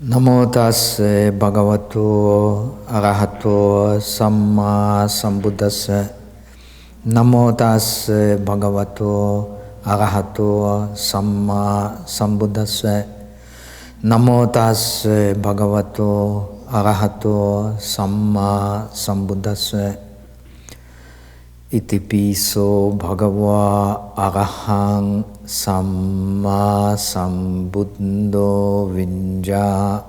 Namo tassa bhagavato arahato samma sambuddhassa. Namo tassa bhagavato arahato samma sambuddhassa. Namo tassa bhagavato arahato samma sambuddhassa. Iti piso bhagava arahang samma sambuddho vinja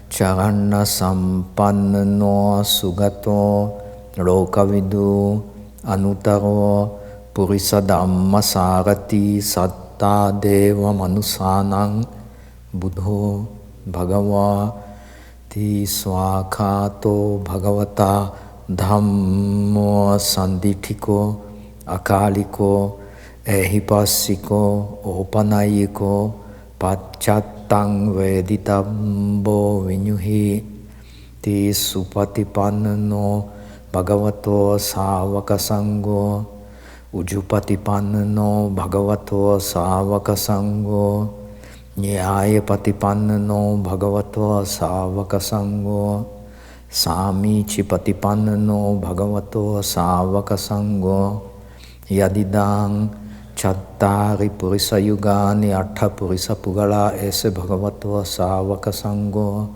charana sampannano sugato lokavidu anutaro purisa dhamma sarati satta deva manusanang buddho bhagava ti swakato bhagavata Dhammo sandithiko, akaliko, ehipassiko, opanayiko, pacchatang veditambo vinyuhi, ti supatipannano bhagavato savaka sangho, ujupatipannano bhagavato savaka sangho, nyayapatipannano bhagavato savaka sangho, Samici patipannano bhagavato savaka sangho yadidang chattari purisa yugani attha purisa pugala ese bhagavato savaka sangho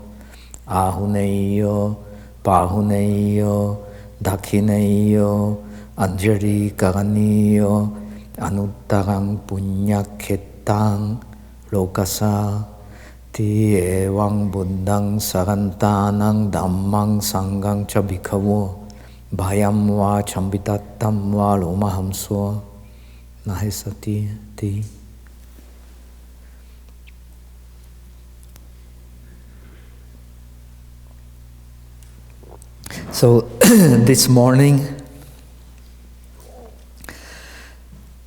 ahuneyo pahuneyo dakhineyo anjari karaniyo anuttarang punyakhetang lokasa Ti evang buddhang sarantanang dhammang sanghang cha bhikkhavo bhayam va chambitattam va lomahamso nahesati ti. So this morning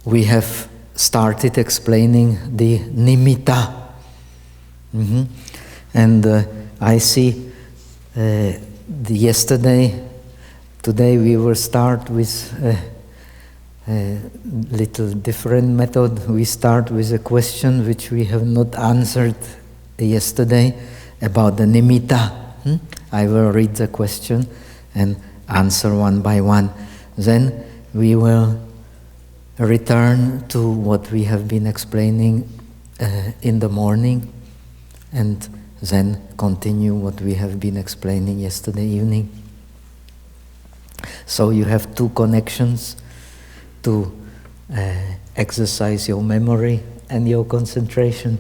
we have started explaining the nimitta. And I see today we will start with a little different method. We start with a question which we have not answered yesterday about the nimitta. I will read the question and answer one by one. Then we will return to what we have been explaining in the morning, and then continue what we have been explaining yesterday evening. So you have two connections to exercise your memory and your concentration.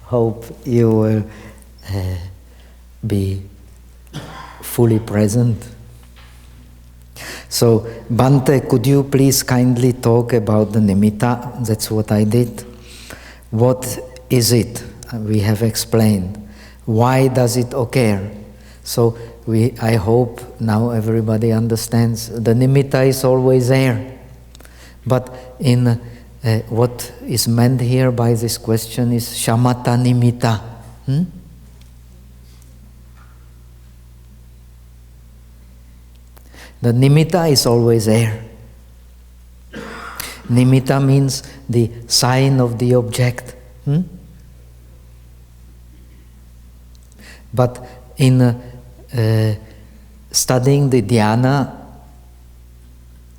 Hope you will be fully present. So, Bhante, could you please kindly talk about the nimitta? That's what I did. What is it? We have explained. Why does it occur? So I hope now everybody understands. The nimitta is always there. But in what is meant here by this question is shamatha nimitta. The nimitta is always there. Nimitta means the sign of the object. But in studying the dhyana,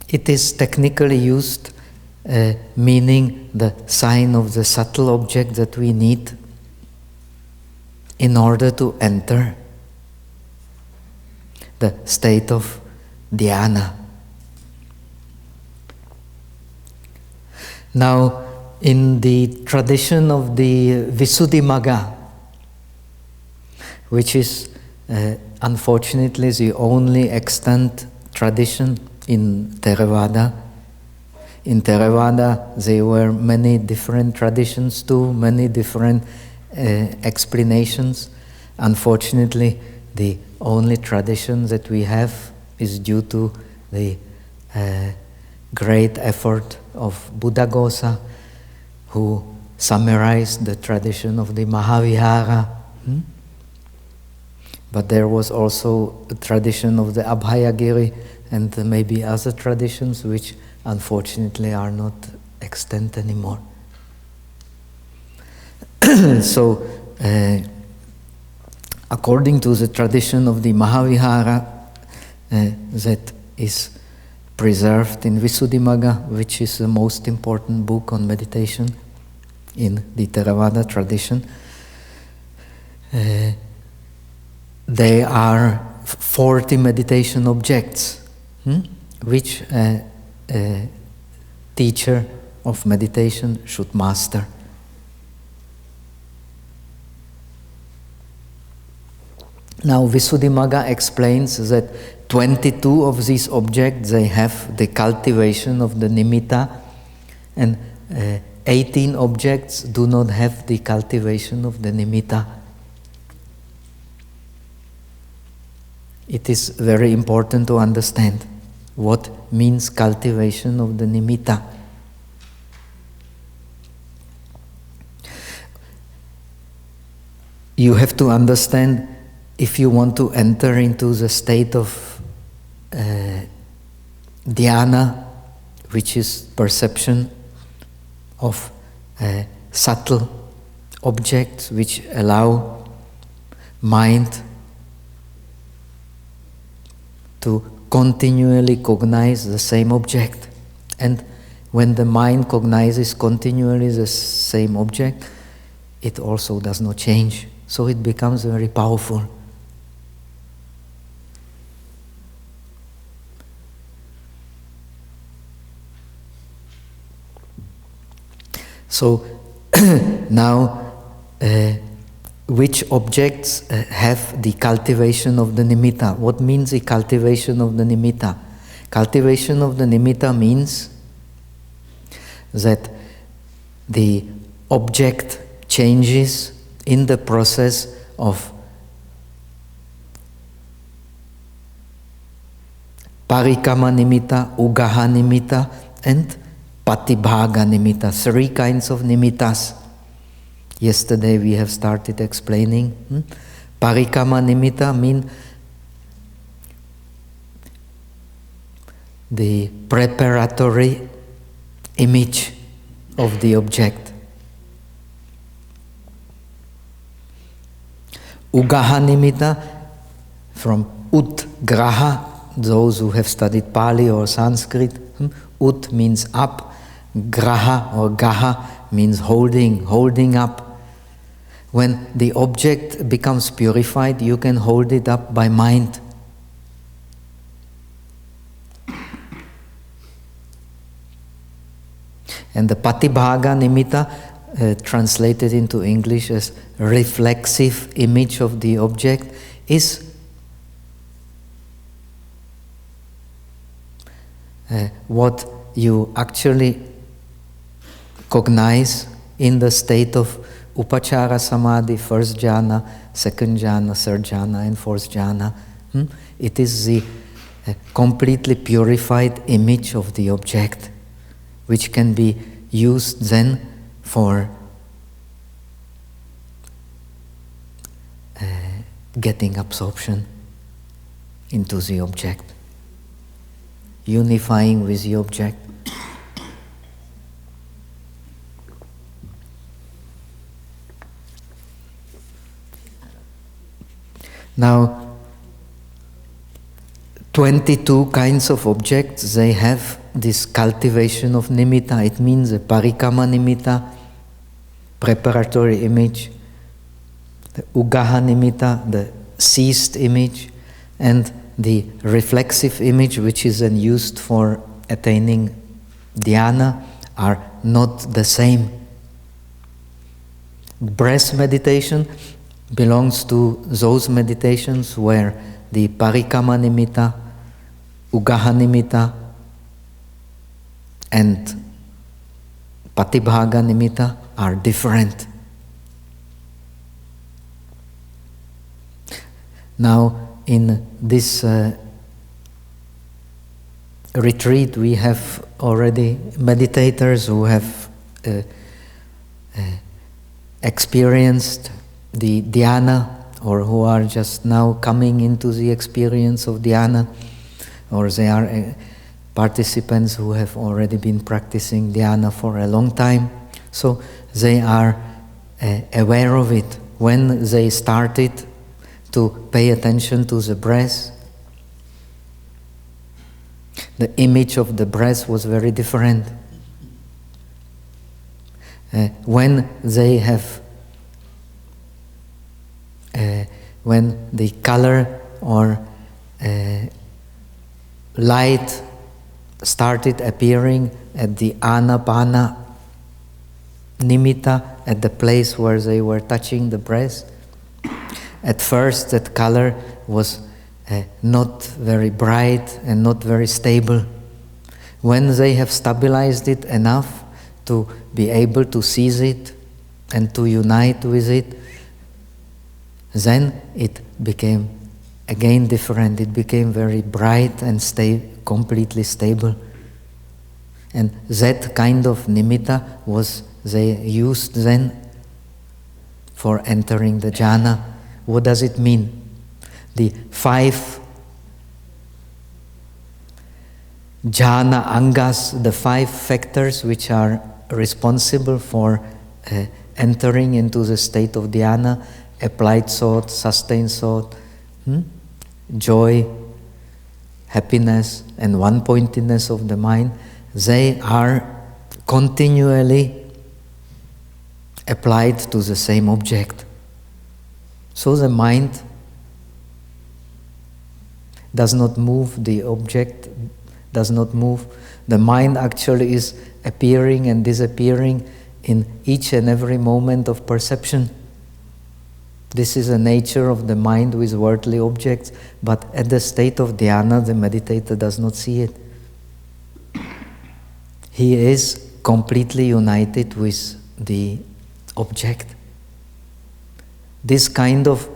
it is technically used meaning the sign of the subtle object that we need in order to enter the state of dhyana. Now, in the tradition of the Visuddhimagga, which is unfortunately the only extant tradition in Theravada. In Theravada there were many different traditions too, many different explanations. Unfortunately, the only tradition that we have is due to the great effort of Buddhaghosa, who summarized the tradition of the Mahavihara. But there was also a tradition of the Abhayagiri and maybe other traditions which unfortunately are not extant anymore. So according to the tradition of the Mahavihara that is preserved in Visuddhimagga, which is the most important book on meditation in the Theravada tradition, there are 40 meditation objects which a teacher of meditation should master. Now Visuddhimagga explains that 22 of these objects, they have the cultivation of the nimitta, and 18 objects do not have the cultivation of the nimitta. It is very important to understand what means cultivation of the nimitta. You have to understand, if you want to enter into the state of dhyana, which is perception of subtle objects which allow mind to continually cognize the same object. And when the mind cognizes continually the same object, it also does not change. So it becomes very powerful. So now, which objects have the cultivation of the nimitta? What means the cultivation of the nimitta? Cultivation of the nimitta means that the object changes in the process of parikama nimitta, ugaha nimitta, and patibhaga nimitta, 3 kinds of nimittas. Yesterday we have started explaining. Parikama nimitta mean the preparatory image of the object. Ugaha nimitta, from utgraha, those who have studied Pali or Sanskrit, ut means up, graha or gaha means holding up. When the object becomes purified, you can hold it up by mind. And the patibhaga nimitta, translated into English as reflexive image of the object, is what you actually cognize in the state of upachara samadhi, first jhana, second jhana, third jhana, and fourth jhana. It is the completely purified image of the object, which can be used then for getting absorption into the object, unifying with the object. Now, 22 kinds of objects, they have this cultivation of nimitta. It means the parikama nimitta, preparatory image, the ugaha nimitta, the ceased image, and the reflexive image, which is then used for attaining dhyana, are not the same. Breath meditation belongs to those meditations where the parikama nimitta, ugaha nimitta, and patibhaga nimitta are different. Now, in this retreat, we have already meditators who have experienced the dhyana, or who are just now coming into the experience of dhyana, or they are participants who have already been practicing dhyana for a long time. So they are aware of it, when they started to pay attention to the breath, the image of the breath was very different. When they have, when the color or light started appearing at the anapana nimitta, at the place where they were touching the breath, at first that color was not very bright and not very stable. When they have stabilized it enough to be able to seize it and to unite with it, then it became again different. It became very bright and completely stable. And that kind of nimitta was they used then for entering the jhana. What does it mean? The 5 jhana angas, the 5 factors which are responsible for entering into the state of dhyana: applied thought, sustained thought, joy, happiness, and one-pointedness of the mind. They are continually applied to the same object. So the mind does not move, the object does not move. The mind actually is appearing and disappearing in each and every moment of perception. This is the nature of the mind with worldly objects, but at the state of dhyana, the meditator does not see it. He is completely united with the object. This kind of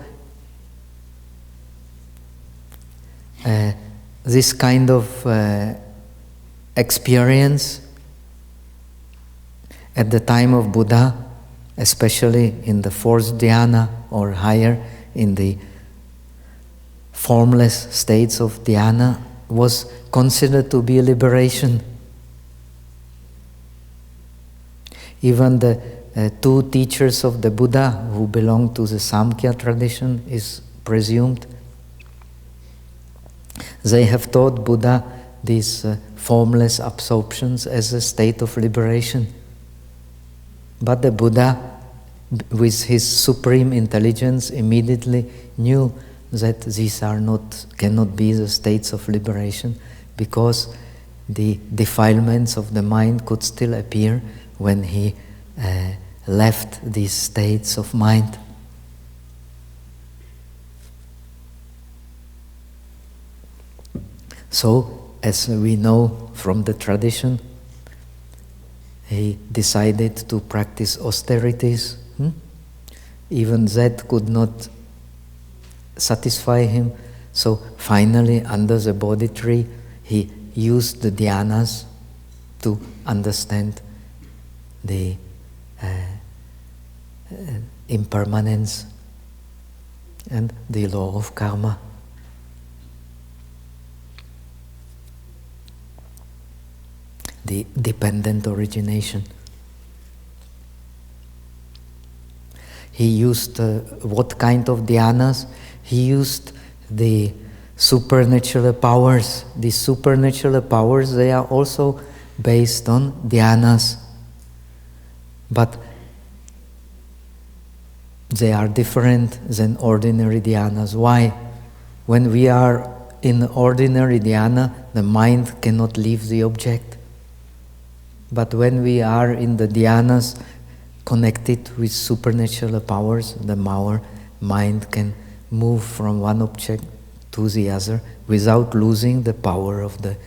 experience at the time of Buddha, especially in the 4th dhyana or higher, in the formless states of dhyana, was considered to be a liberation. Even the 2 teachers of the Buddha who belong to the Samkhya tradition is presumed. They have taught Buddha these formless absorptions as a state of liberation. But the Buddha, with his supreme intelligence, immediately knew that these cannot be the states of liberation, because the defilements of the mind could still appear when he left these states of mind. So, as we know from the tradition, he decided to practice austerities. Even that could not satisfy him. So finally, under the Bodhi tree, he used the dhyanas to understand the impermanence and the law of karma. The dependent origination. He used what kind of dhyanas? He used the supernatural powers. These supernatural powers, they are also based on dhyanas. But they are different than ordinary dhyanas. Why? When we are in ordinary dhyana, the mind cannot leave the object. But when we are in the dhyanas connected with supernatural powers, the mind can move from one object to the other without losing the power of the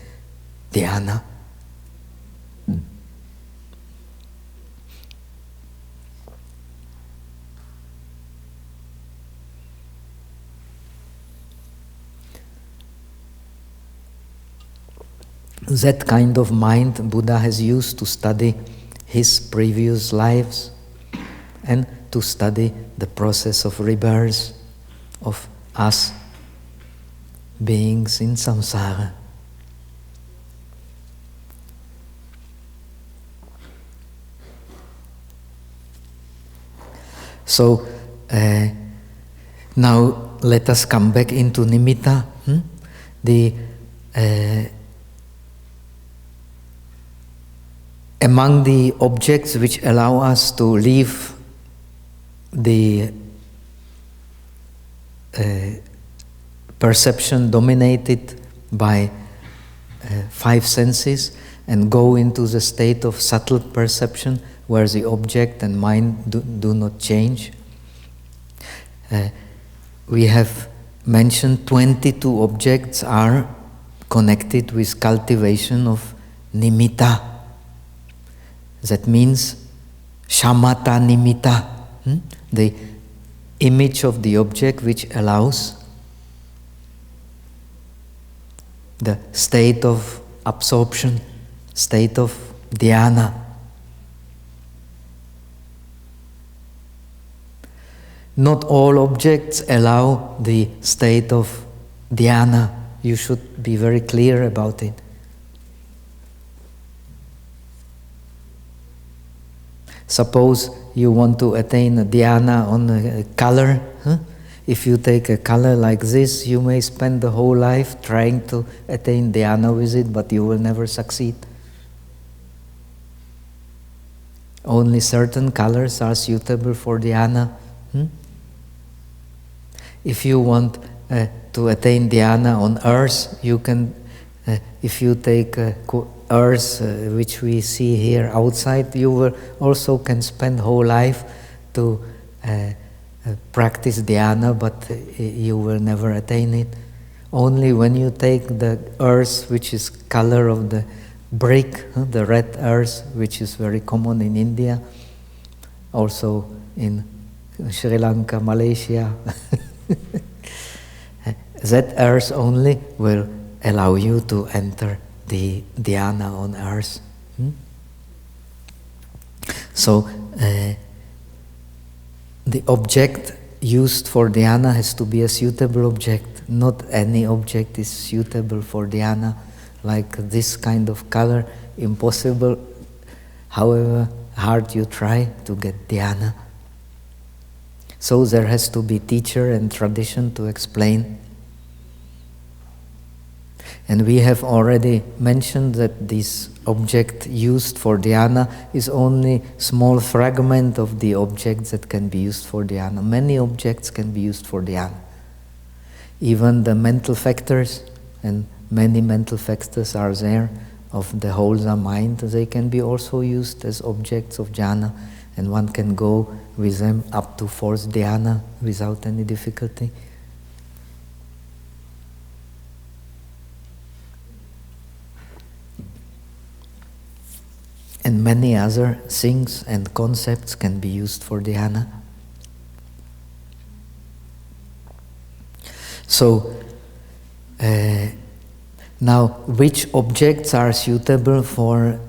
dhyana. That kind of mind Buddha has used to study his previous lives and to study the process of rebirth of us beings in samsara. So Now let us come back into nimitta. Among the objects which allow us to leave the perception dominated by five senses and go into the state of subtle perception where the object and mind do not change. We have mentioned 22 objects are connected with cultivation of nimitta. That means shamatha nimitta, the image of the object which allows the state of absorption, state of dhyana. Not all objects allow the state of dhyana. You should be very clear about it. Suppose you want to attain a dhyana on a color. If you take a color like this, you may spend the whole life trying to attain dhyana with it, but you will never succeed. Only certain colors are suitable for dhyana. If you want to attain dhyana on earth, you can, if you take earth, which we see here outside, you will also can spend whole life to practice dhyana, but you will never attain it. Only when you take the earth, which is color of the brick, the red earth, which is very common in India, also in Sri Lanka, Malaysia, that earth only will allow you to enter the dhyana on earth. So the object used for dhyana has to be a suitable object. Not any object is suitable for dhyana. Like this kind of color, impossible, however hard you try to get dhyana. So there has to be teacher and tradition to explain. And we have already mentioned that this object used for dhyana is only small fragment of the objects that can be used for dhyana. Many objects can be used for dhyana. Even the mental factors, and many mental factors are there of the wholesome mind, they can be also used as objects of jhana, and one can go with them up to fourth dhyana without any difficulty. And many other things and concepts can be used for dhyana. So, now which objects are suitable for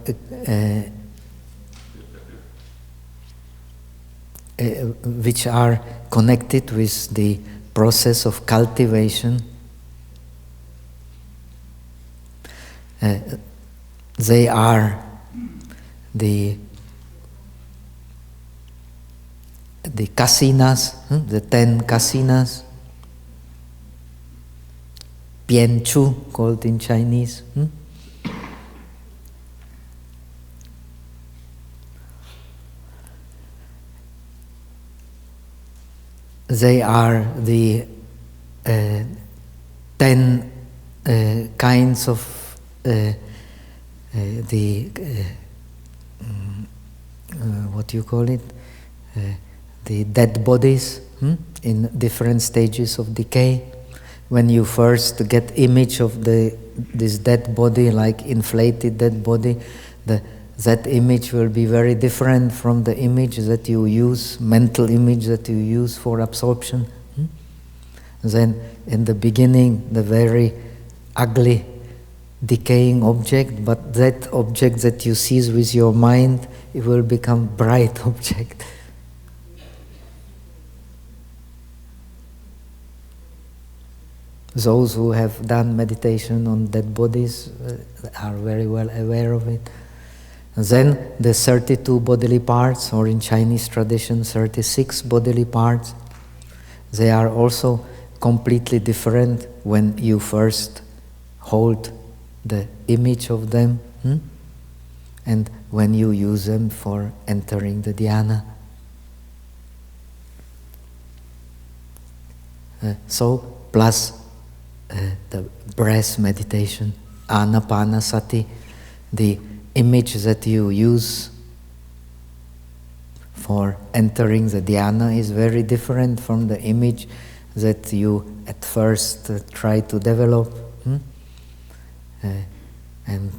which are connected with the process of cultivation? They are the kasinas, the 10 kasinas, Pian Chu, called in Chinese. They are the 10 kinds of what do you call it? The dead bodies in different stages of decay. When you first get image of this dead body, like inflated dead body, that image will be very different from the image that you use, mental image that you use for absorption. Then in the beginning, the very ugly, decaying object, but that object that you seize with your mind, it will become bright object. Those who have done meditation on dead bodies are very well aware of it. And then the 32 bodily parts, or in Chinese tradition, 36 bodily parts. they are also completely different when you first hold the image of them, and when you use them for entering the dhyana. Plus the breath meditation, anapanasati, the image that you use for entering the dhyana is very different from the image that you at first try to develop, and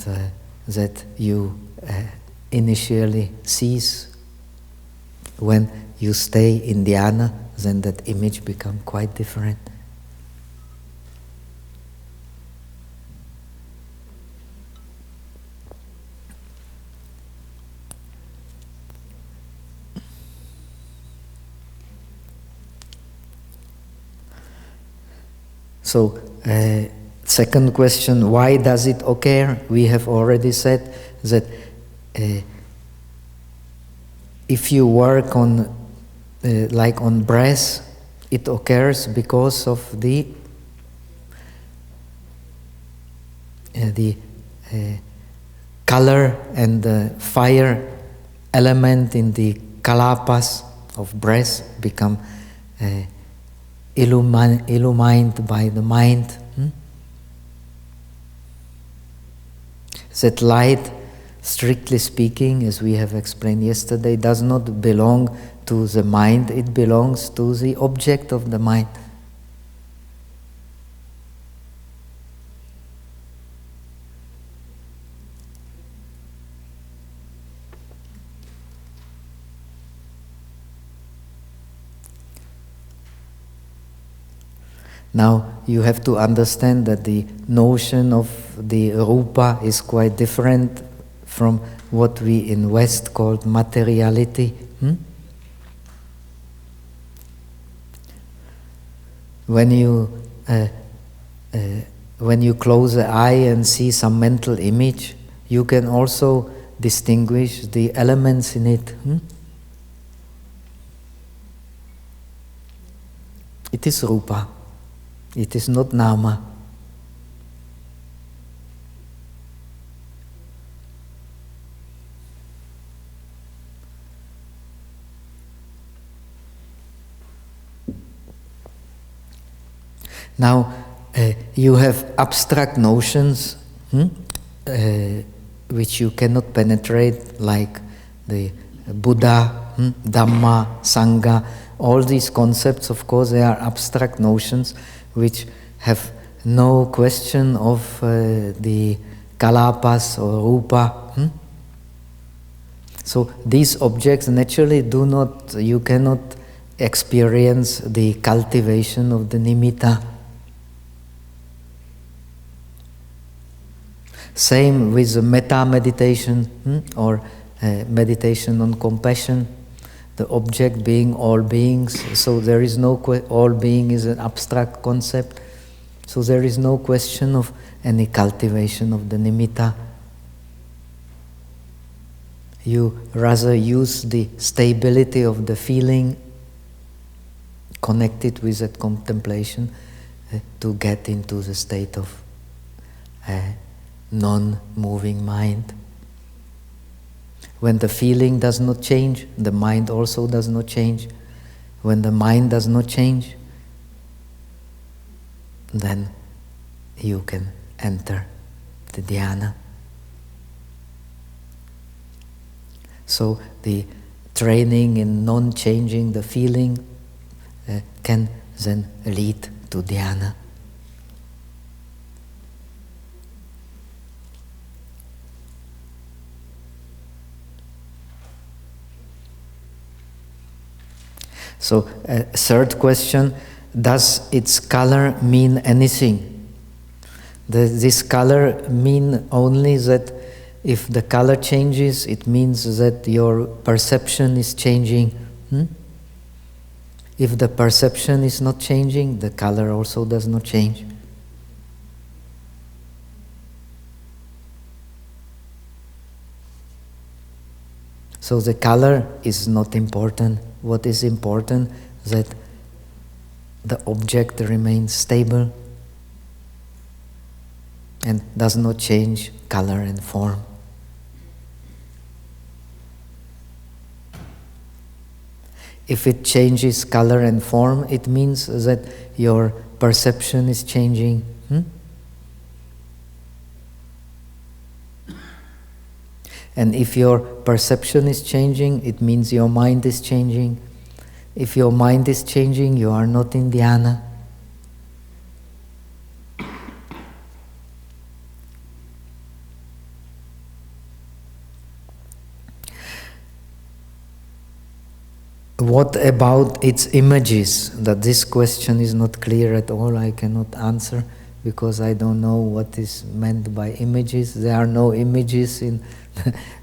that you initially seize. When you stay in dhyana, then that image becomes quite different. So, second question, why does it occur? We have already said that if you work on, like on breath, it occurs because of the color and the fire element in the kalapas of breath become illumined by the mind. That light, strictly speaking, as we have explained yesterday, does not belong to the mind, it belongs to the object of the mind. Now you have to understand that the notion of the rupa is quite different from what we in West call materiality. When you close the eye and see some mental image, you can also distinguish the elements in it. It is rupa. It is not nama. Now, you have abstract notions which you cannot penetrate, like the Buddha, Dhamma, Sangha. All these concepts, of course, they are abstract notions which have no question of the kalapas or rupa. So these objects naturally you cannot experience the cultivation of the nimitta. Same with the metta meditation or meditation on compassion. The object being all beings, so there is no all being is an abstract concept, so there is no question of any cultivation of the nimitta. You rather use the stability of the feeling connected with that contemplation to get into the state of non-moving mind. When the feeling does not change, the mind also does not change. When the mind does not change, then you can enter the dhyana. So the training in non-changing the feeling can then lead to dhyana. So, third question, does its color mean anything? Does this color mean only that if the color changes, it means that your perception is changing? If the perception is not changing, the color also does not change. So the color is not important. What is important is that the object remains stable and does not change color and form. If it changes color and form, it means that your perception is changing. And if your perception is changing, it means your mind is changing. If your mind is changing, you are not in dhyana. What about its images? That this question is not clear at all. I cannot answer because I don't know what is meant by images. There are no images in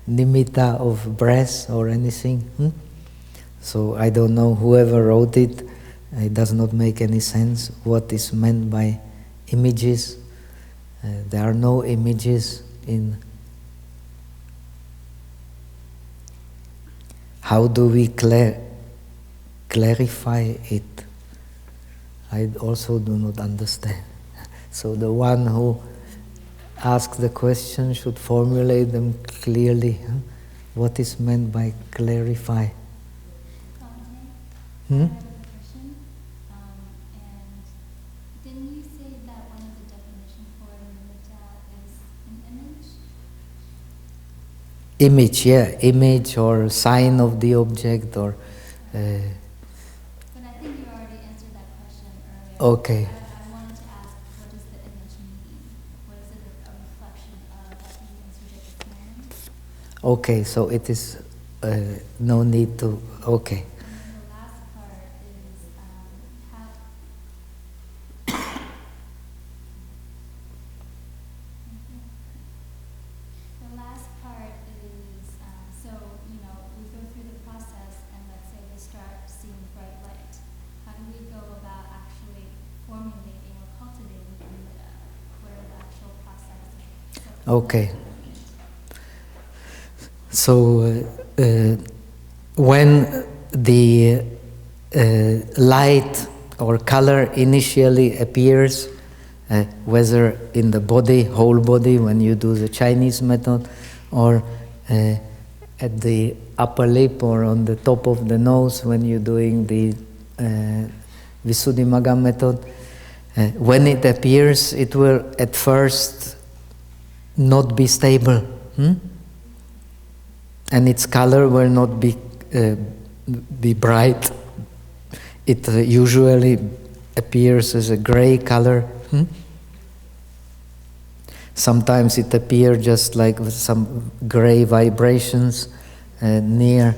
nimitta of breath or anything. So I don't know whoever wrote it. It does not make any sense what is meant by images. There are no images in. How do we clarify it? I also do not understand. So the one who asks the question should formulate them clearly. What is meant by clarify? I have a question. And didn't you say that one of the definitions for nimitta is an image? Image, yeah, image or sign of the object or. But I think you already answered that question earlier. Okay. I wanted to ask, what does the image mean? What is it a reflection of? I think you answered it this morning. Okay, so it is no need to. Okay. And the last part is how. The last part is so we go through the process and let's say we start seeing bright light. How do we go about actually formulating or cultivating nimitta? What are the actual process? Okay. So when the light or color initially appears, whether in the body, whole body, when you do the Chinese method, or at the upper lip or on the top of the nose when you're doing the Visuddhimagga method, when it appears, it will at first not be stable. And its color will not be bright. It usually appears as a gray color. Sometimes it appears just like with some gray vibrations near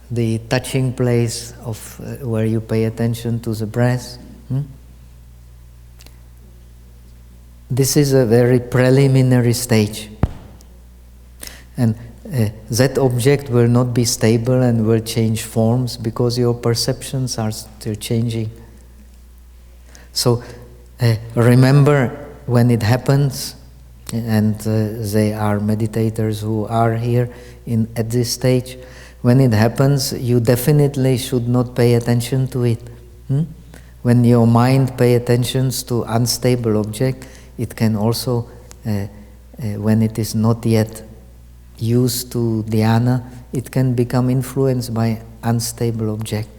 the touching place of where you pay attention to the breath. This is a very preliminary stage. And that object will not be stable and will change forms because your perceptions are still changing. So remember when it happens, and they are meditators who are here at this stage, when it happens, you definitely should not pay attention to it. When your mind pays attention to unstable object, it can also, when it is not yet used to dhyana, it can become influenced by unstable object.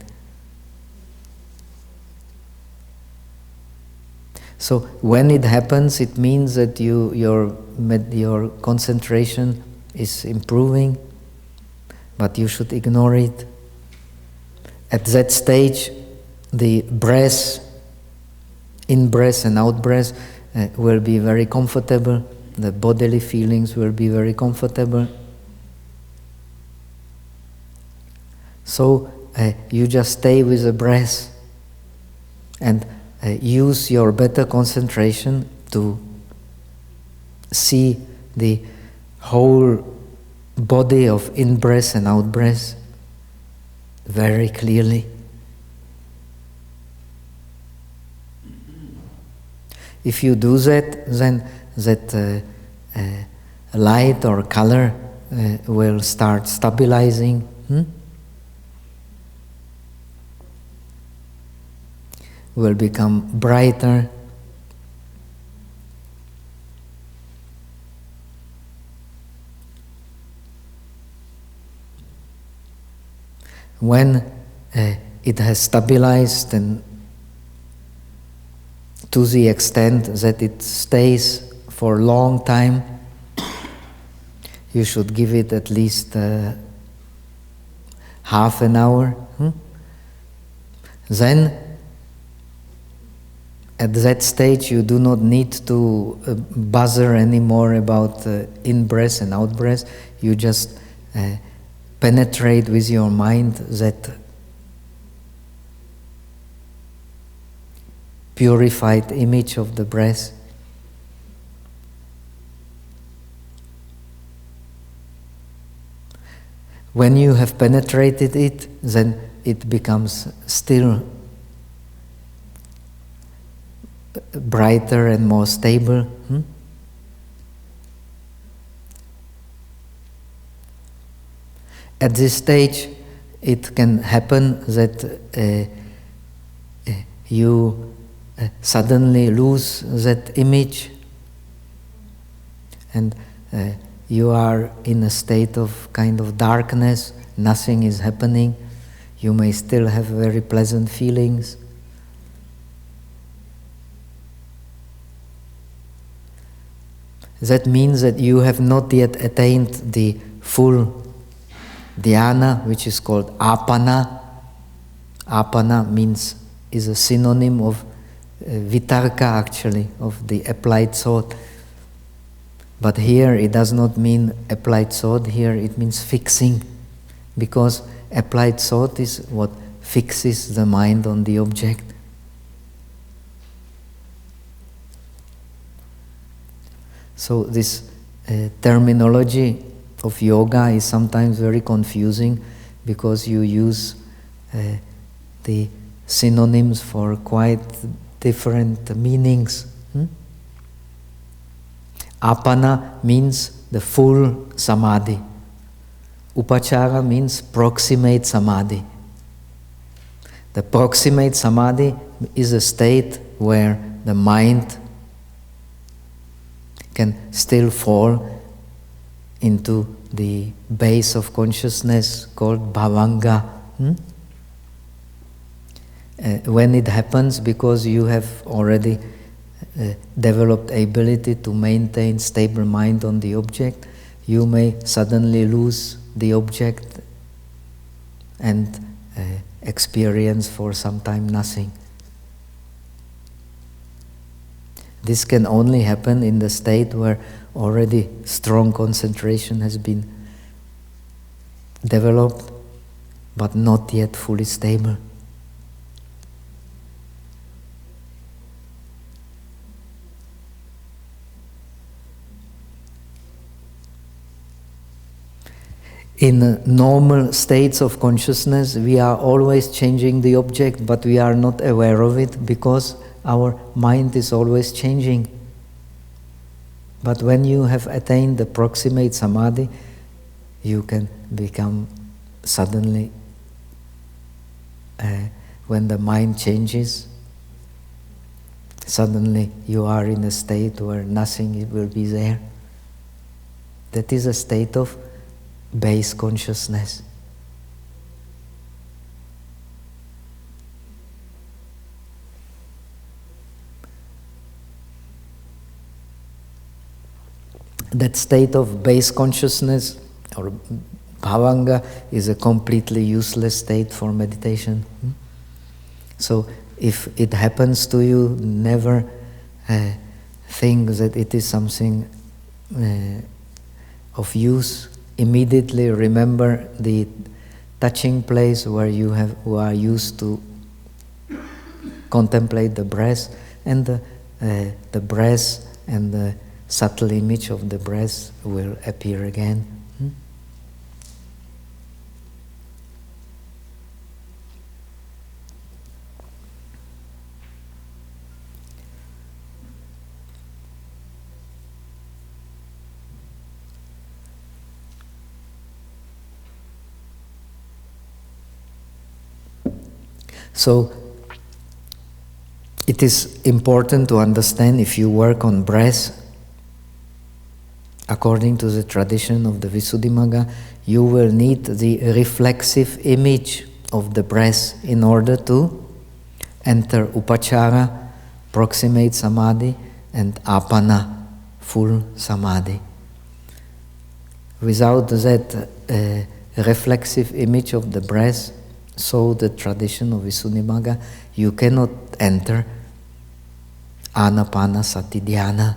So when it happens, it means that your concentration is improving, but you should ignore it. At that stage, the breath, in-breath and out-breath, will be very comfortable. The bodily feelings will be very comfortable. So you just stay with the breath and use your better concentration to see the whole body of in-breath and out-breath very clearly. If you do that, then that light or color will start stabilizing. will become brighter. When it has stabilized, and to the extent that it stays for a long time, you should give it at least half an hour. Then, at that stage, you do not need to bother anymore about in-breath and out-breath. You just penetrate with your mind that purified image of the breath. When you have penetrated it, then it becomes still brighter and more stable. At this stage, it can happen that you suddenly lose that image, and you are in a state of kind of darkness, nothing is happening. You may still have very pleasant feelings. That means that you have not yet attained the full dhyana, which is called apana. Apana is a synonym of vitarka, actually, of the applied thought. But here it does not mean applied thought, here it means fixing, because applied thought is what fixes the mind on the object. So this terminology of yoga is sometimes very confusing, because you use the synonyms for quite different meanings. Apana means the full samadhi. Upachara means proximate samadhi. The proximate samadhi is a state where the mind can still fall into the base of consciousness called bhavanga. When it happens, because you have already developed ability to maintain stable mind on the object, you may suddenly lose the object and experience for some time nothing. This can only happen in the state where already strong concentration has been developed, but not yet fully stable. In normal states of consciousness, we are always changing the object, but we are not aware of it because our mind is always changing. But when you have attained the proximate samadhi, you can become suddenly, when the mind changes, suddenly you are in a state where nothing will be there. That is a state of base consciousness. That state of base consciousness, or bhavanga, is a completely useless state for meditation. So if it happens to you, never think that it is something of use. Immediately remember the touching place where you are used to contemplate the breath, and the breath and the subtle image of the breath will appear again. So, it is important to understand, if you work on breath, according to the tradition of the Visuddhimagga, you will need the reflexive image of the breath in order to enter upachara, proximate samadhi, and apana, full samadhi. Without that reflexive image of the breath, so the tradition of Visuddhimagga, you cannot enter anapanasati dhyana.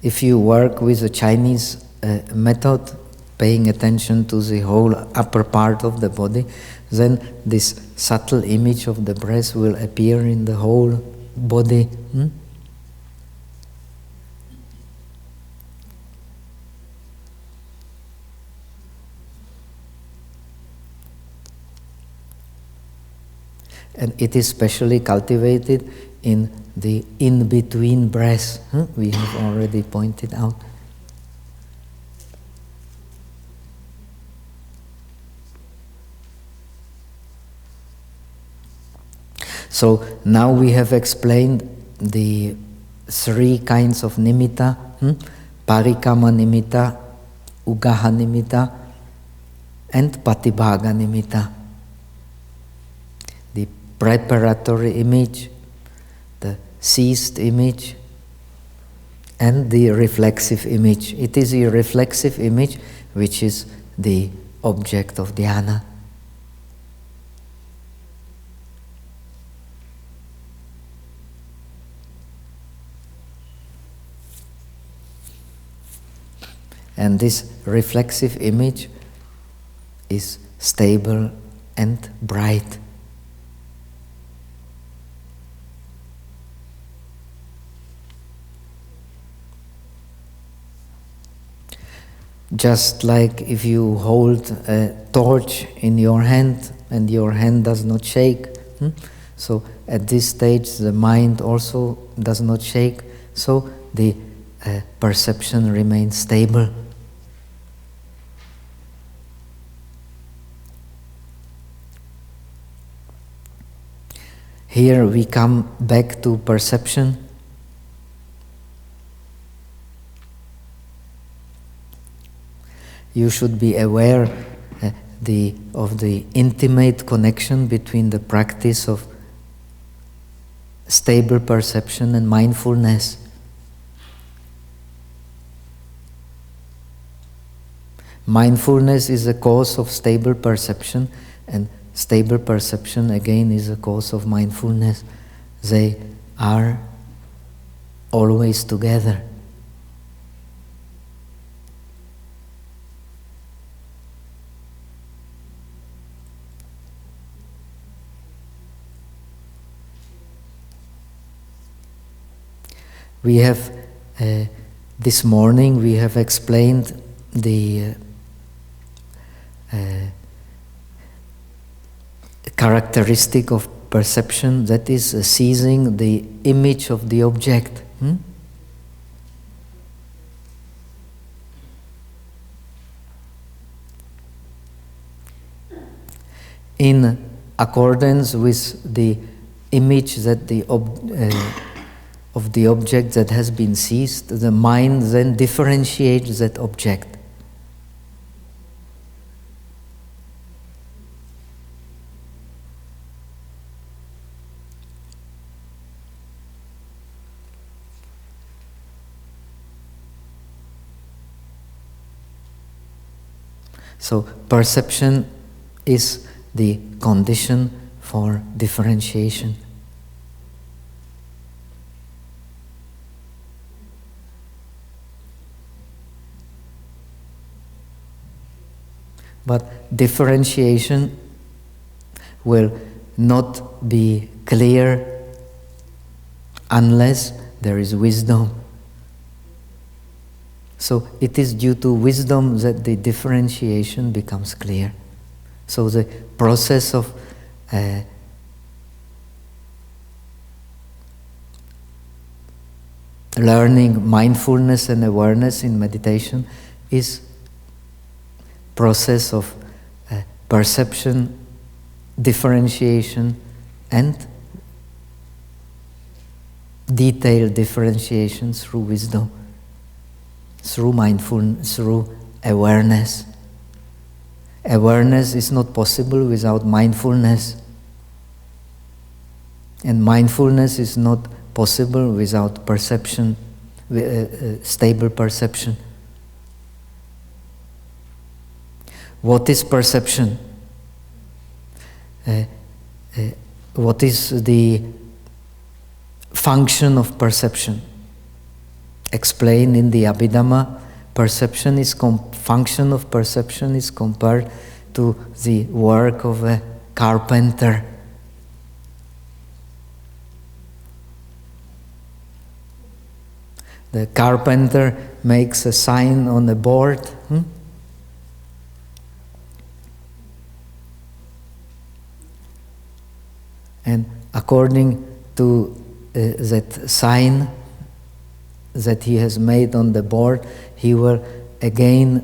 If you work with a Chinese method, paying attention to the whole upper part of the body, then this subtle image of the breath will appear in the whole body. And it is specially cultivated in the in-between breaths, we have already pointed out. So now we have explained the three kinds of nimitta, parikama nimitta, ugaha nimitta, and patibhaga nimitta. The preparatory image, the ceased image, and the reflexive image. It is the reflexive image which is the object of dhyana. And this reflexive image is stable and bright. Just like if you hold a torch in your hand and your hand does not shake. So at this stage the mind also does not shake, so the perception remains stable. Here we come back to perception. You should be aware of the intimate connection between the practice of stable perception and mindfulness. Mindfulness is a cause of stable perception, and stable perception again is a cause of mindfulness. They are always together. We have, this morning we have explained the characteristic of perception, that is seizing the image of the object. In accordance with the image that of the object that has been seized, the mind then differentiates that object. So perception is the condition for differentiation. But differentiation will not be clear unless there is wisdom. So it is due to wisdom that the differentiation becomes clear. So the process of learning mindfulness and awareness in meditation is process of perception, differentiation, and detailed differentiation through wisdom, through mindfulness, through awareness. Awareness is not possible without mindfulness, and mindfulness is not possible without perception, stable perception. What is perception? What is the function of perception? Explained in the Abhidharma, function of perception is compared to the work of a carpenter. The carpenter makes a sign on the board. And according to that sign that he has made on the board, he will again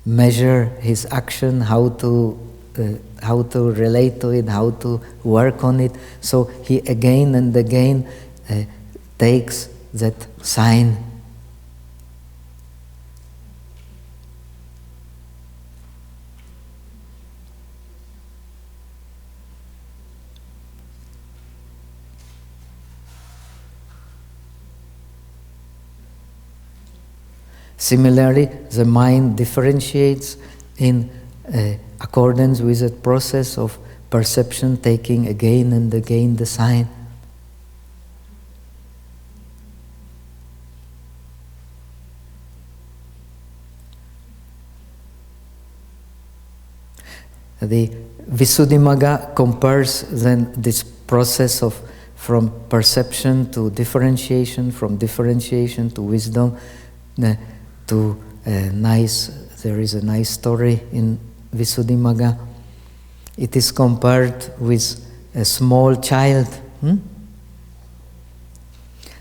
measure his action, how to relate to it, how to work on it. So he again and again takes that sign. Similarly, the mind differentiates in accordance with that process of perception, taking again and again the sign. The Visuddhimagga compares then this process of from perception to differentiation, from differentiation to wisdom, there is a nice story in Visuddhimagga. It is compared with a small child.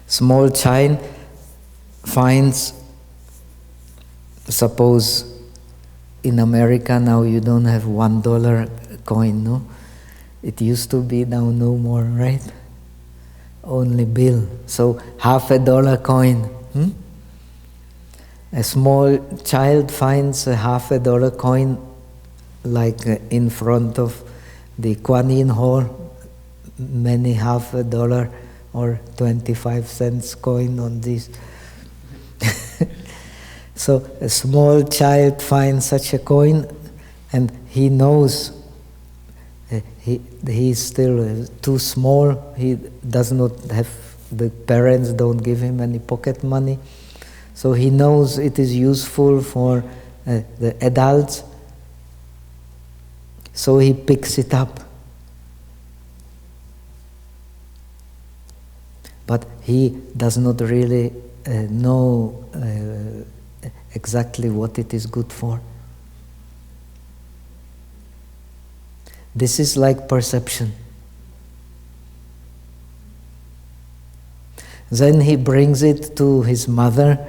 Small child finds, suppose in America now you don't have $1 coin, no? It used to be, now no more, right? Only bill. So $50 coin. A small child finds a $50 coin like in front of the Kuan Yin Hall, many $50 or 25 cents coin on this. So a small child finds such a coin, and he knows he is still too small. He does not have, the parents don't give him any pocket money. So he knows it is useful for the adults. So he picks it up. But he does not really know exactly what it is good for. This is like perception. Then he brings it to his mother,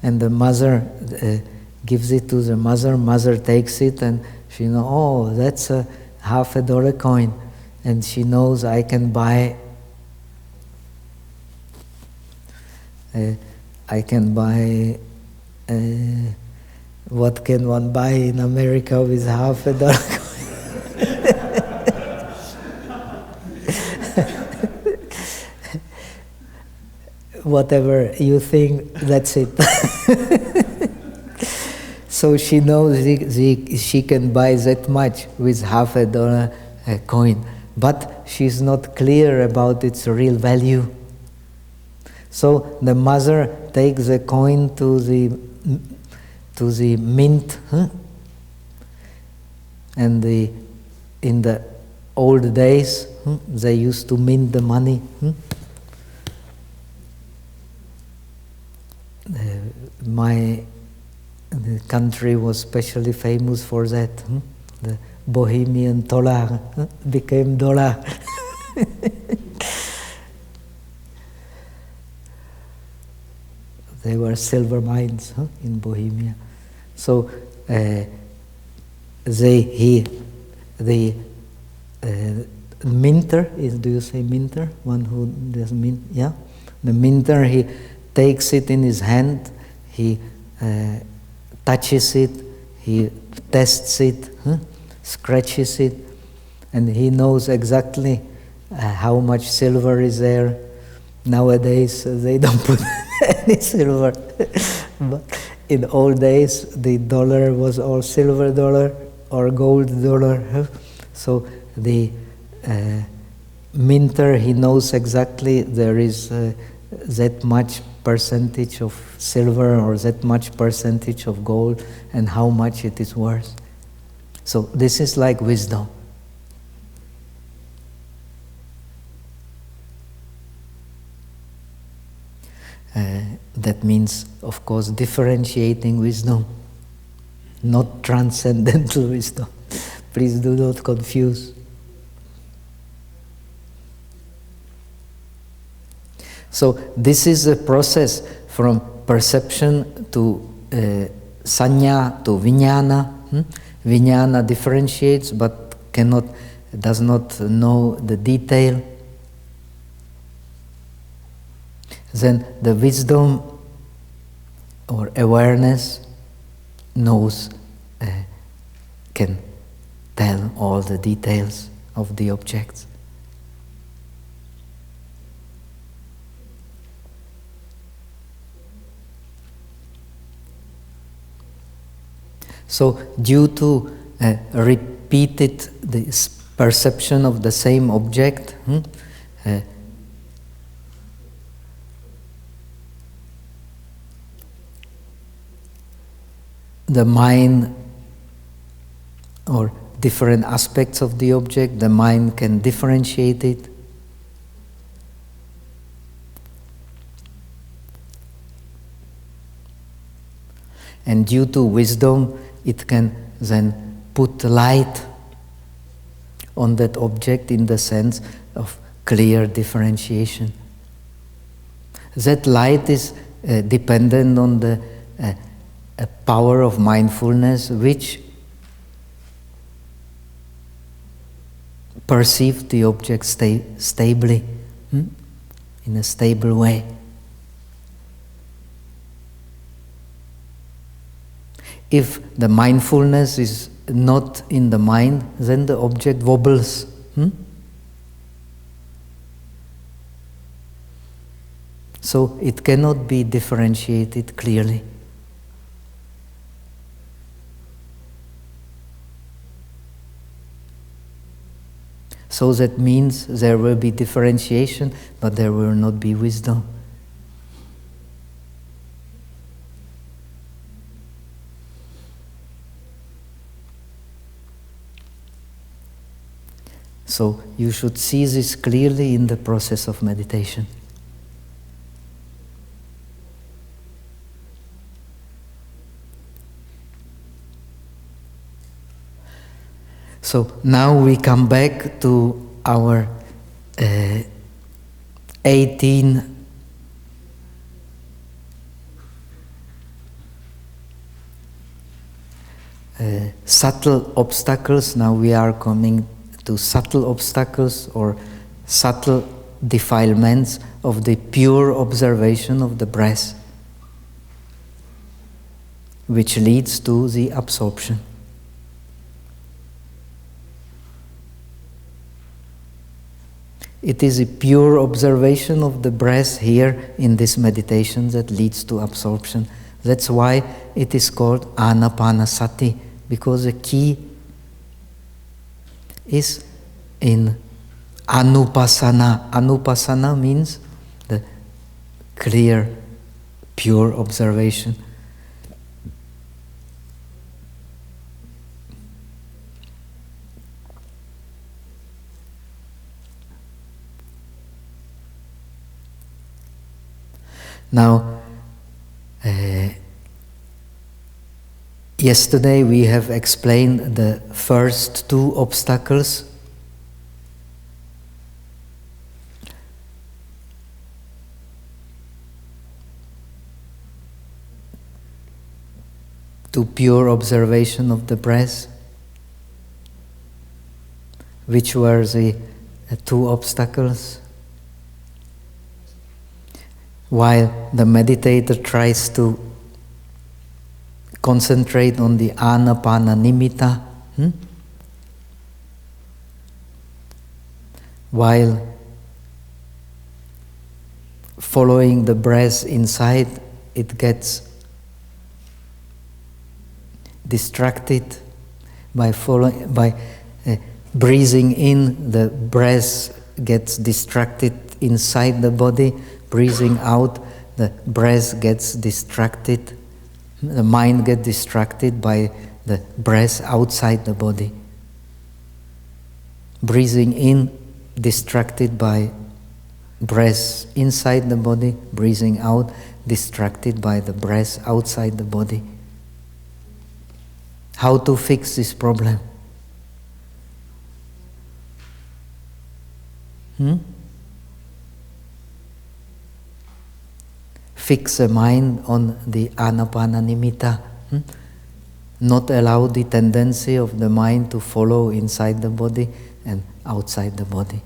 and the mother gives it to the mother. Mother takes it, and she knows, oh, that's a $50 coin, and she knows I can buy. What can one buy in America with $50 coin? Whatever you think, that's it. So she knows she can buy that much with $50 coin, but she's not clear about its real value. So the mother takes the coin to the mint, and in the old days they used to mint the money. My country was specially famous for that. The Bohemian dollar became dollar. They were silver mines in Bohemia. So the minter is, do you say minter? One who does mint, yeah? The minter, he takes it in his hand, he touches it, he tests it, scratches it, and he knows exactly how much silver is there. Nowadays they don't put any silver, but in old days the dollar was all silver dollar or gold dollar. So the minter, he knows exactly there is that much percentage of silver or that much percentage of gold and how much it is worth. So this is like wisdom. That means, of course, differentiating wisdom, not transcendental wisdom. Please do not confuse. So this is a process from perception to sanya to vijnana. Vijnana differentiates but does not know the detail. Then the wisdom or awareness knows, can tell all the details of the objects. So due to repeated this perception of the same object, the mind or different aspects of the object, the mind can differentiate it. And due to wisdom, it can then put light on that object in the sense of clear differentiation. That light is dependent on the power of mindfulness, which perceive the object stably, in a stable way. If the mindfulness is not in the mind, then the object wobbles. So it cannot be differentiated clearly. So that means there will be differentiation, but there will not be wisdom. So you should see this clearly in the process of meditation. So now we come back to our 18 subtle obstacles. Now we are coming to subtle obstacles or subtle defilements of the pure observation of the breath, which leads to the absorption. It is a pure observation of the breath here in this meditation that leads to absorption. That's why it is called anapanasati, because the key is in anupassana. Anupassana means the clear, pure observation. Now, yesterday we have explained the first two obstacles. to pure observation of the breath, which were the two obstacles. While the meditator tries to concentrate on the anapana nimitta, while following the breath inside, it gets distracted by breathing in, the breath gets distracted inside the body. Breathing out, the breath gets distracted. The mind gets distracted by the breath outside the body. Breathing in, distracted by breath inside the body. Breathing out, distracted by the breath outside the body. How to fix this problem? Fix the mind on the anapana nimitta. Not allow the tendency of the mind to follow inside the body and outside the body.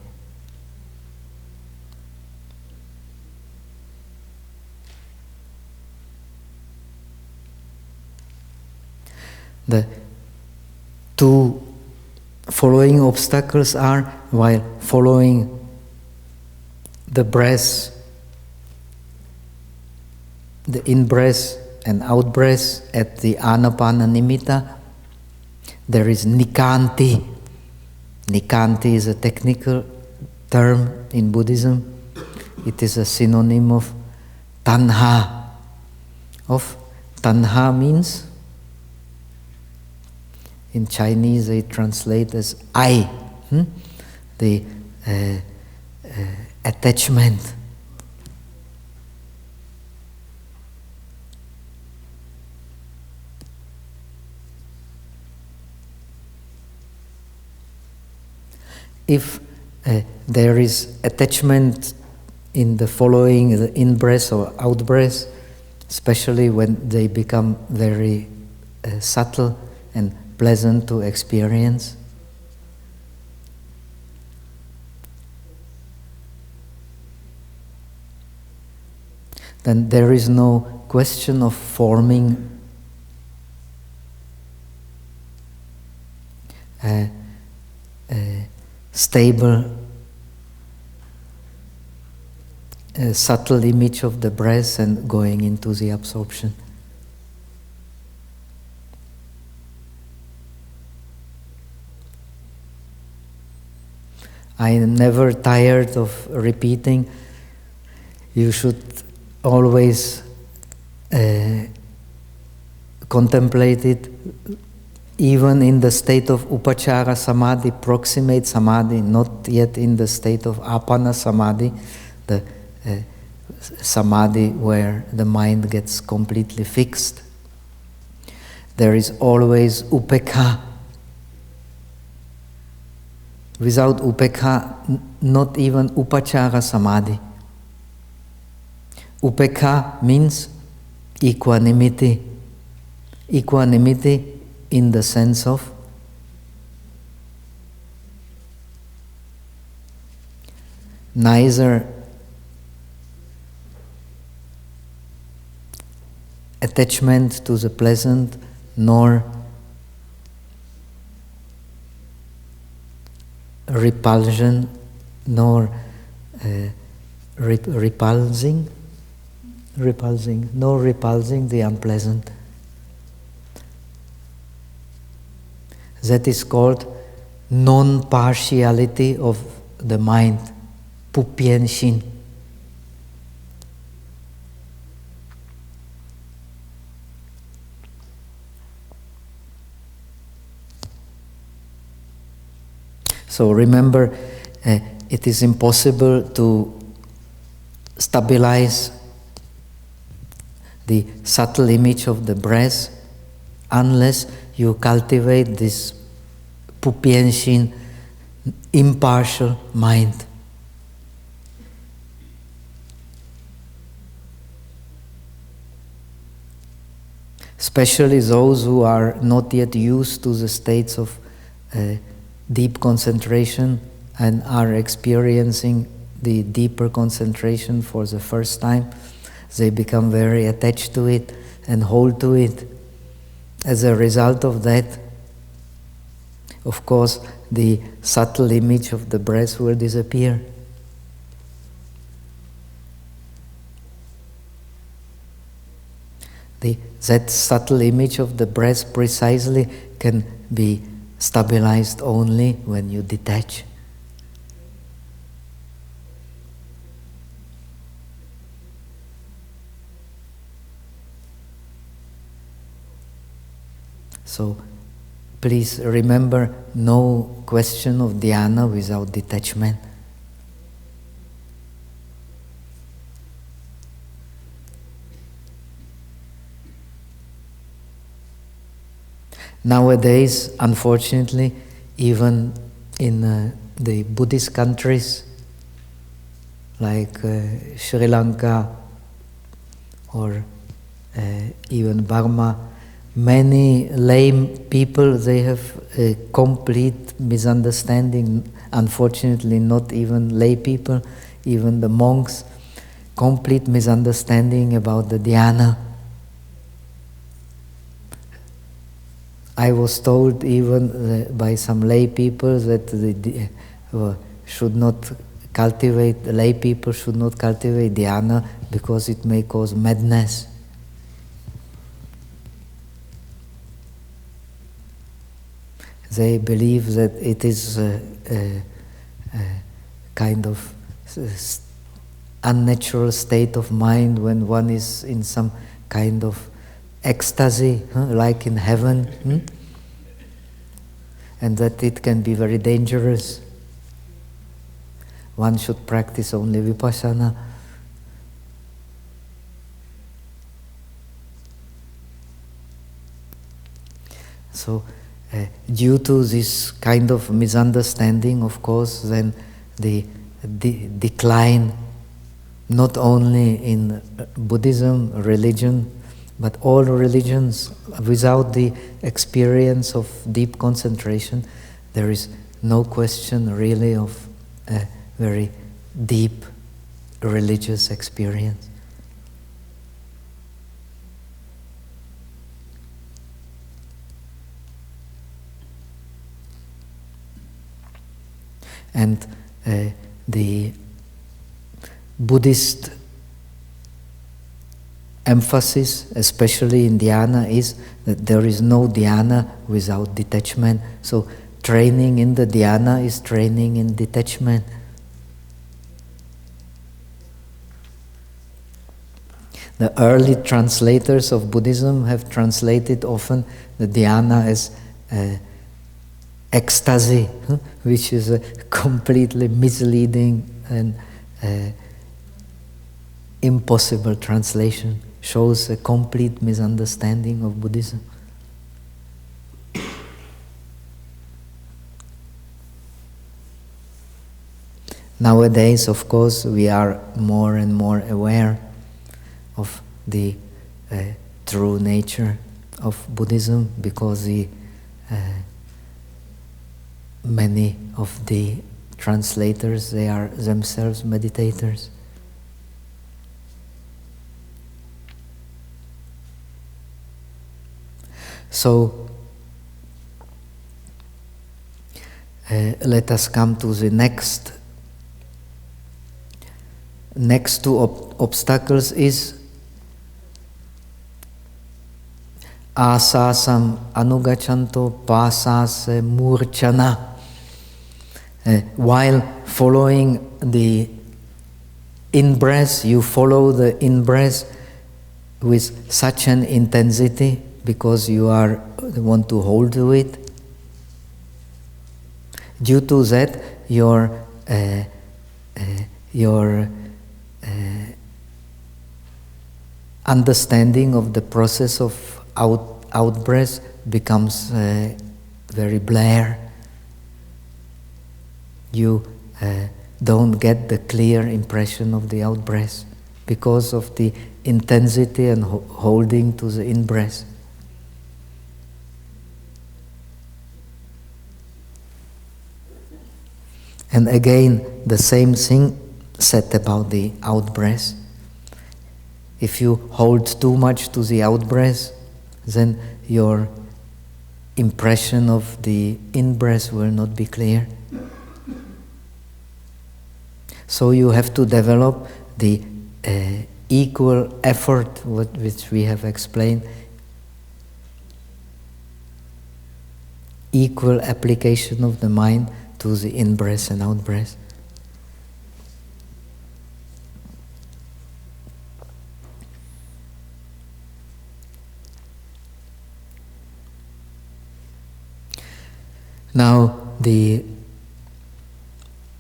The two following obstacles are, while following the breath, the in-breath and out-breath at the anapana nimitta, there is nikanti. Nikanti is a technical term in Buddhism. It is a synonym of tanha. Tanha means, in Chinese they translate as I, the attachment. If there is attachment in the following, the in-breath or out-breath, especially when they become very subtle and pleasant to experience, then there is no question of forming a stable, subtle image of the breath and going into the absorption. I am never tired of repeating, you should always contemplate it, even in the state of upachara samadhi, proximate samadhi, not yet in the state of apana samadhi, the samadhi where the mind gets completely fixed. There is always upekha. Without upekha, not even upachara samadhi. Upekha means equanimity. Equanimity in the sense of neither attachment to the pleasant nor repulsion nor repulsing the unpleasant. That is called non-partiality of the mind, pupienshin. So remember, it is impossible to stabilize the subtle image of the breath unless you cultivate this pupienshin, impartial mind. especially those who are not yet used to the states of deep concentration and are experiencing the deeper concentration for the first time. They become very attached to it and hold to it. As a result of that, of course, the subtle image of the breath will disappear. That subtle image of the breath precisely can be stabilized only when you detach. So please remember, no question of dhyana without detachment. Nowadays, unfortunately, even in the Buddhist countries like Sri Lanka or even Burma, many lay people, they have a complete misunderstanding. Unfortunately, not even lay people, even the monks, complete misunderstanding about the dhyana. I was told even by some lay people that the lay people should not cultivate dhyana because it may cause madness. They believe that it is a kind of unnatural state of mind when one is in some kind of ecstasy, like in heaven, and that it can be very dangerous. One should practice only Vipassana. So, due to this kind of misunderstanding, of course, then the decline, not only in Buddhism, religion, but all religions, without the experience of deep concentration, there is no question really of a very deep religious experience. And the Buddhist emphasis, especially in dhyana, is that there is no dhyana without detachment. So training in the dhyana is training in detachment. The early translators of Buddhism have translated often the dhyana as ecstasy, which is a completely misleading and impossible translation. Shows a complete misunderstanding of Buddhism. Nowadays, of course, we are more and more aware of the true nature of Buddhism, because many of the translators, they are themselves meditators. So, let us come to the next two obstacles is asasam anugachanto pasase murchana. While following the in-breath, you follow the in-breath with such an intensity because you want to hold to it. Due to that, your understanding of the process of out-breath becomes very blurred. You don't get the clear impression of the out-breath because of the intensity and holding to the in-breath. And again, the same thing said about the out-breath. If you hold too much to the out-breath, then your impression of the in-breath will not be clear. So you have to develop the equal effort, which we have explained, equal application of the mind to the in-breath and out-breath. Now, the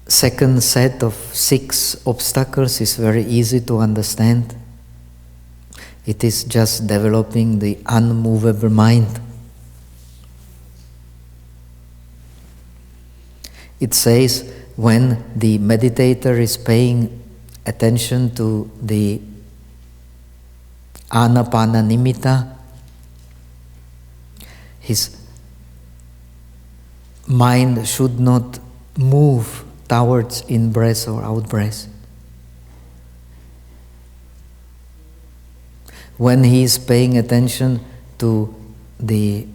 second set of 6 obstacles is very easy to understand. It is just developing the unmovable mind. It says when the meditator is paying attention to the anapana nimitta, his mind should not move towards in-breath or out-breath. When he is paying attention to the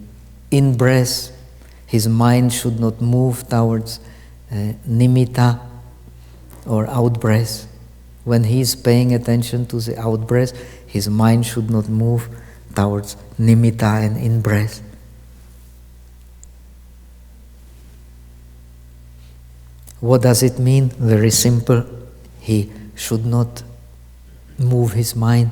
in-breath, his mind should not move towards nimitta or out-breath. When he is paying attention to the out-breath, his mind should not move towards nimitta and in-breath. What does it mean? Very simple. He should not move his mind.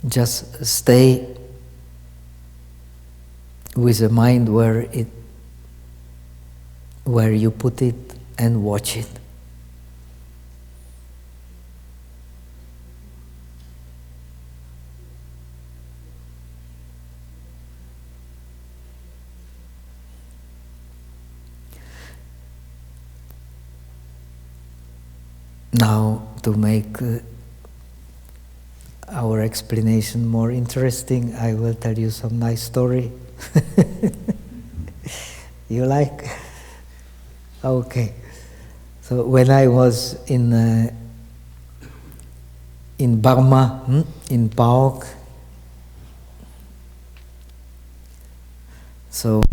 Just stay with the mind where you put it and watch it. Now, to make our explanation more interesting, I will tell you some nice story. You like? Okay. So when I was in Burma, in Pa Auk, so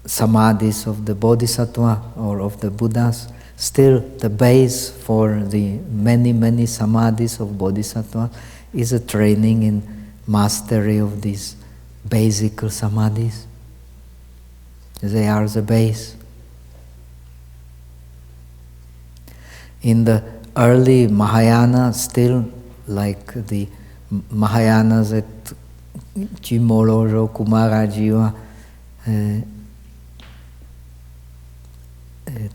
samadhis of the bodhisattva or of the Buddhas. Still, the base for the many, many samadhis of bodhisattva is a training in mastery of these basic samadhis. They are the base. In the early Mahayana, still like the Mahayanas that Chimoloro Kumarajiva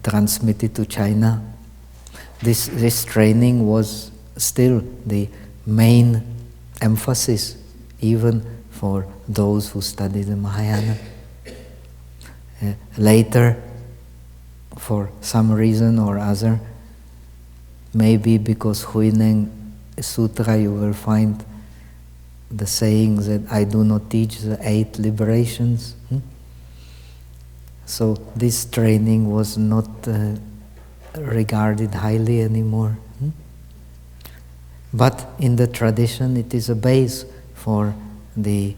transmitted to China, this training was still the main emphasis, even for those who study the Mahayana. Later, for some reason or other, maybe because Huineng Sutra, you will find the saying that I do not teach the 8 liberations. So this training was not regarded highly anymore. But in the tradition, it is a base for the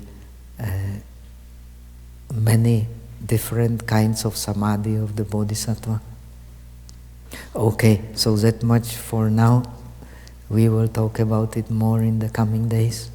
many different kinds of samadhi of the bodhisattva. Okay, so that much for now. We will talk about it more in the coming days.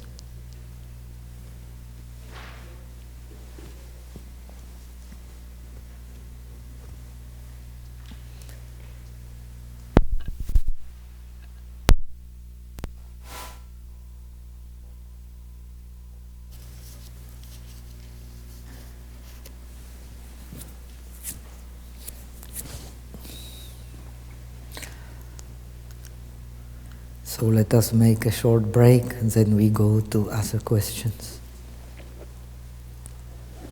So let us make a short break and then we go to other questions.